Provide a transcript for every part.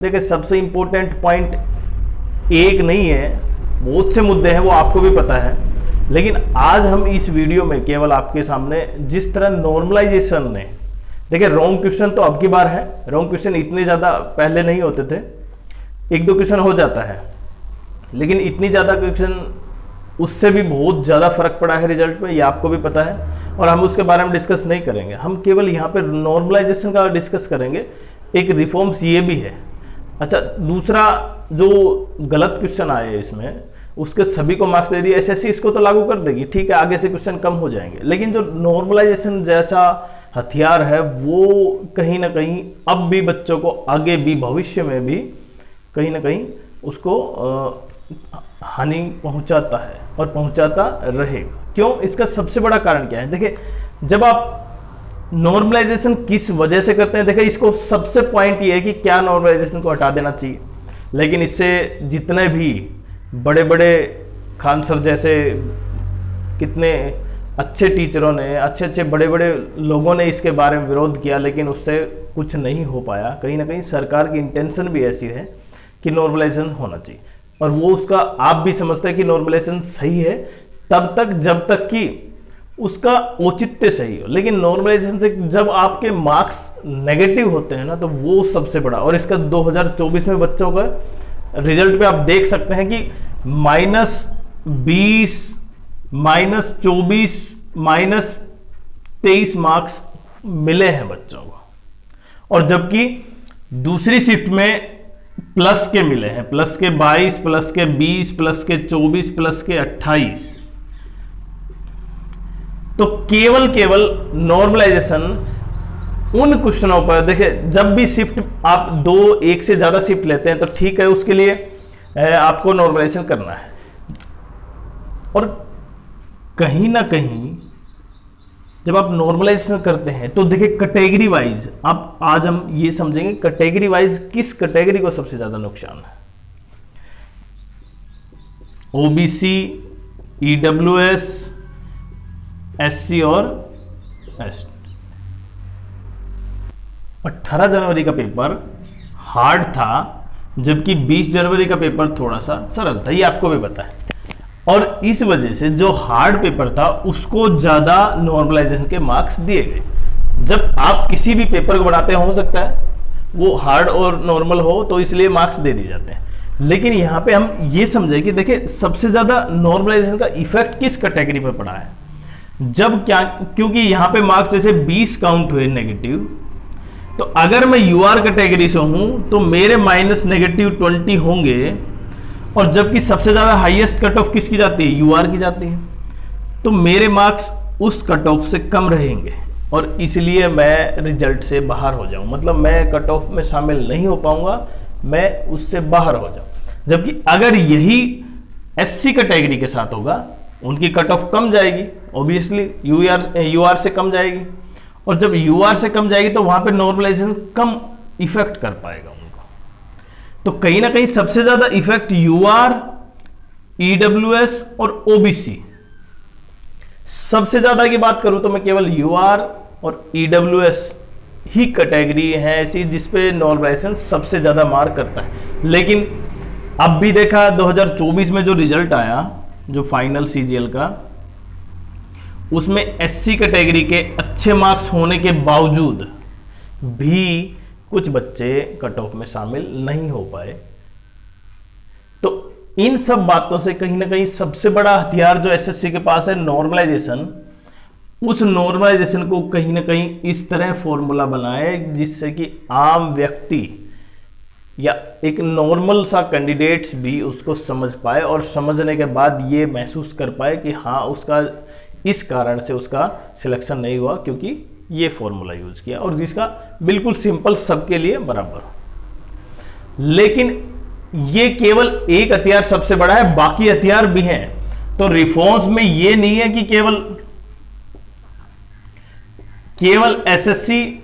देखिए सबसे important point एक नहीं है, बहुत से मुद्दे हैं, वो आपको भी पता है। लेकिन आज हम इस वीडियो में केवल आपके सामने जिस तरह नॉर्मलाइजेशन ने, देखिए रॉन्ग क्वेश्चन तो अब की बार है, रॉन्ग क्वेश्चन इतने ज़्यादा पहले नहीं होते थे, एक दो क्वेश्चन हो जाता है, लेकिन इतनी ज़्यादा क्वेश्चन उससे भी बहुत ज़्यादा फर्क पड़ा है रिजल्ट में, ये आपको भी पता है और हम उसके बारे में डिस्कस नहीं करेंगे। हम केवल यहाँ पे नॉर्मलाइजेशन का डिस्कस करेंगे, एक रिफॉर्म्स ये भी है। अच्छा, दूसरा जो गलत क्वेश्चन आए इसमें उसके सभी को मार्क्स दे दिए, एसएससी इसको तो लागू कर देगी, ठीक है, आगे से क्वेश्चन कम हो जाएंगे, लेकिन जो नॉर्मलाइजेशन जैसा हथियार है वो कहीं ना कहीं अब भी बच्चों को आगे भी भविष्य में भी कहीं ना कहीं उसको हानि पहुंचाता है और पहुंचाता रहेगा। क्यों? इसका सबसे बड़ा कारण क्या है? देखिए जब आप नॉर्मलाइजेशन किस वजह से करते हैं, देखिए इसको सबसे पॉइंट ये है कि क्या नॉर्मलाइजेशन को हटा देना चाहिए, लेकिन इससे जितने भी बड़े बड़े खान सर जैसे कितने अच्छे टीचरों ने, अच्छे अच्छे बड़े बड़े लोगों ने इसके बारे में विरोध किया, लेकिन उससे कुछ नहीं हो पाया। कहीं ना कहीं सरकार की इंटेंशन भी ऐसी है कि नॉर्मलाइजेशन होना चाहिए, और वो उसका आप भी समझते हैं कि नॉर्मलाइजेशन सही है तब तक जब तक कि उसका औचित्य सही हो। लेकिन नॉर्मलाइजेशन से जब आपके मार्क्स नेगेटिव होते हैं ना, तो वो सबसे बड़ा, और इसका 2024 में बच्चों का रिजल्ट पे आप देख सकते हैं कि -20, -24, -23 मार्क्स मिले हैं बच्चों को, और जबकि दूसरी शिफ्ट में प्लस के मिले हैं, प्लस के 22, प्लस के 20, प्लस के 24, प्लस के 28। तो केवल नॉर्मलाइजेशन उन क्वेश्चनों पर, देखिए जब भी शिफ्ट आप एक से ज्यादा शिफ्ट लेते हैं तो ठीक है, उसके लिए आपको नॉर्मलाइजेशन करना है। और कहीं ना कहीं जब आप नॉर्मलाइजेशन करते हैं तो देखिए कैटेगरी वाइज आप, आज हम ये समझेंगे कैटेगरी वाइज किस कैटेगरी को सबसे ज्यादा नुकसान है। ओबीसी, ईडब्ल्यूएस, एससी और एसटी। 18 जनवरी का पेपर हार्ड था, जबकि 20 जनवरी का पेपर थोड़ा सा सरल था, ये आपको भी पता है। और इस वजह से जो हार्ड पेपर था उसको ज्यादा नॉर्मलाइजेशन के मार्क्स दिए गए। जब आप किसी भी पेपर को बनाते हो सकता है वो हार्ड और नॉर्मल हो, तो इसलिए मार्क्स दे दिए जाते हैं। लेकिन यहां पे हम ये समझे कि देखिए सबसे ज्यादा नॉर्मलाइजेशन का इफेक्ट किस कैटेगरी पर पड़ा है। जब क्या, क्योंकि यहां पे मार्क्स जैसे 20 काउंट हुए नेगेटिव, तो अगर मैं यूआर कैटेगरी से हूं तो मेरे -20 होंगे, और जबकि सबसे ज्यादा हाईएस्ट कट ऑफ किसकी जाती है? यूआर की जाती है, तो मेरे मार्क्स उस कट ऑफ से कम रहेंगे और इसलिए मैं रिजल्ट से बाहर हो जाऊं, मतलब मैं कट ऑफ में शामिल नहीं हो पाऊंगा, मैं उससे बाहर हो जाऊं। जबकि अगर यही एससी कैटेगरी के साथ होगा, उनकी कट ऑफ कम जाएगी, ऑब्वियसली यूआर से कम जाएगी, और जब यूआर से कम जाएगी तो वहां पे नॉर्मलाइजेशन कम इफेक्ट कर पाएगा उनको। तो कहीं ना कहीं सबसे ज्यादा इफेक्ट यूआर, ईडब्ल्यूएस और ओबीसी, सबसे ज्यादा की बात करूं तो मैं केवल यूआर और ईडब्ल्यूएस ही कैटेगरी है ऐसी जिसपे नॉर्मलाइजेशन सबसे ज्यादा मार करता है। लेकिन अब भी देखा 2024 में जो रिजल्ट आया, जो फाइनल सीजीएल का, उसमें एससी कैटेगरी के अच्छे मार्क्स होने के बावजूद भी कुछ बच्चे कट ऑफ में शामिल नहीं हो पाए। तो इन सब बातों से कहीं ना कहीं सबसे बड़ा हथियार जो एसएससी के पास है नॉर्मलाइजेशन, उस नॉर्मलाइजेशन को कहीं ना कहीं इस तरह फॉर्मूला बनाए जिससे कि आम व्यक्ति या एक नॉर्मल सा कैंडिडेट्स भी उसको समझ पाए, और समझने के बाद ये महसूस कर पाए कि हाँ उसका इस कारण से उसका सिलेक्शन नहीं हुआ क्योंकि ये फॉर्मूला यूज किया, और जिसका बिल्कुल सिंपल सबके लिए बराबर हो। लेकिन ये केवल एक हथियार सबसे बड़ा है, बाकी हथियार भी हैं। तो रिफॉर्म्स में ये नहीं है कि केवल एसएससी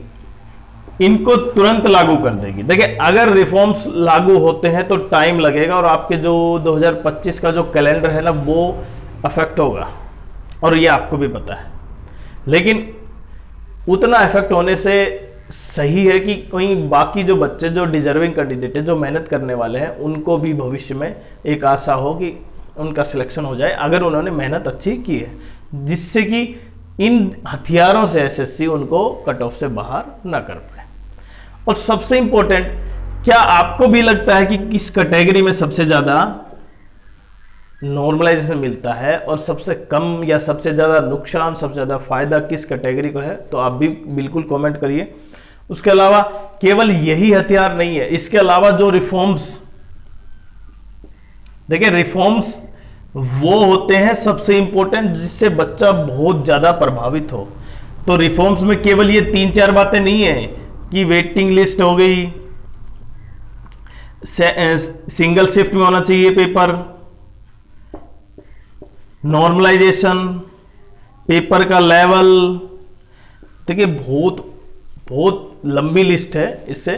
इनको तुरंत लागू कर देगी। देखिए अगर रिफॉर्म्स लागू होते हैं तो टाइम लगेगा, और आपके जो 2025 का जो कैलेंडर है ना वो अफेक्ट होगा, और ये आपको भी पता है। लेकिन उतना इफेक्ट होने से सही है कि कोई बाकी जो बच्चे जो डिजर्विंग कैंडिडेट है, जो मेहनत करने वाले हैं, उनको भी भविष्य में एक आशा हो कि उनका सिलेक्शन हो जाए अगर उन्होंने मेहनत अच्छी की है, जिससे कि इन हथियारों से एसएससी उनको कट ऑफ से बाहर ना कर पाए। और सबसे इंपॉर्टेंट, क्या आपको भी लगता है कि किस कैटेगरी में सबसे ज्यादा नॉर्मलाइजेशन मिलता है और सबसे कम या सबसे ज्यादा नुकसान, सबसे ज्यादा फायदा किस कैटेगरी को है? तो आप भी बिल्कुल कमेंट करिए। उसके अलावा केवल यही हथियार नहीं है, इसके अलावा जो रिफॉर्म्स, देखिए रिफॉर्म्स वो होते हैं सबसे इंपॉर्टेंट जिससे बच्चा बहुत ज्यादा प्रभावित हो। तो रिफॉर्म्स में केवल ये 3-4 बातें नहीं है कि वेटिंग लिस्ट हो गई, सिंगल शिफ्ट में होना चाहिए पेपर, नॉर्मलाइजेशन, पेपर का लेवल। देखिए बहुत बहुत लंबी लिस्ट है इससे।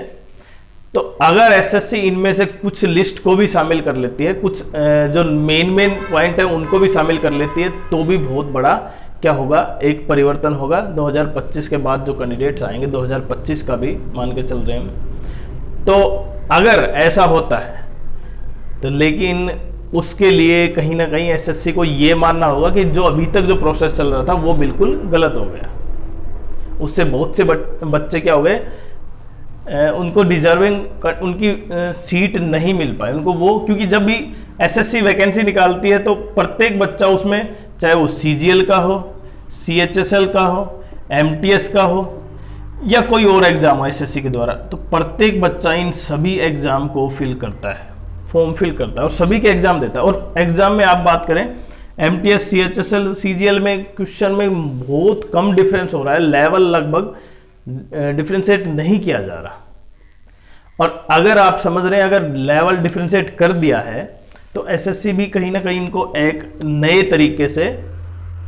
तो अगर एसएससी इनमें से कुछ लिस्ट को भी शामिल कर लेती है, कुछ जो मेन पॉइंट है उनको भी शामिल कर लेती है, तो भी बहुत बड़ा क्या होगा, एक परिवर्तन होगा। 2025 के बाद जो कैंडिडेट्स आएंगे, 2025 का भी मान के चल रहे हैं, तो अगर ऐसा होता है तो लेकिन उसके लिए कहीं ना कहीं एसएससी को ये मानना होगा कि जो अभी तक जो प्रोसेस चल रहा था वो बिल्कुल गलत हो गया। उससे बहुत से बच्चे क्या हो गए, उनको डिजर्विंग उनकी सीट नहीं मिल पाई उनको, वो क्योंकि जब भी एसएससी वैकेंसी निकालती है तो प्रत्येक बच्चा उसमें, चाहे वो सीजीएल का हो, सीएचएसएल का हो, एमटीएस का हो या कोई और एग्जाम हो एसएससी के द्वारा, तो प्रत्येक बच्चा इन सभी एग्जाम को फिल करता है, फॉर्म फिल करता है और सभी के एग्जाम देता है। और एग्जाम में आप बात करें एमटीएस, सीएचएसएल, सीजीएल में क्वेश्चन में बहुत कम डिफरेंस हो रहा है, लेवल लगभग डिफरेंशिएट नहीं किया जा रहा। और अगर आप समझ रहे हैं अगर लेवल डिफरेंशिएट कर दिया है तो एसएससी भी कहीं ना कहीं इनको एक नए तरीके से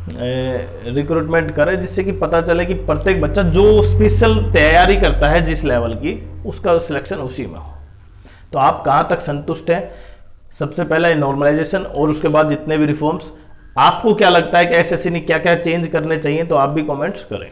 रिक्रूटमेंट करे, जिससे कि पता चले कि प्रत्येक बच्चा जो स्पेशल तैयारी करता है जिस लेवल की, उसका सिलेक्शन उसी में हो। तो आप कहाँ तक संतुष्ट हैं? सबसे पहला नॉर्मलाइजेशन और उसके बाद जितने भी रिफॉर्म्स, आपको क्या लगता है कि एसएससी ने क्या क्या चेंज करने चाहिए? तो आप भी कमेंट्स करें।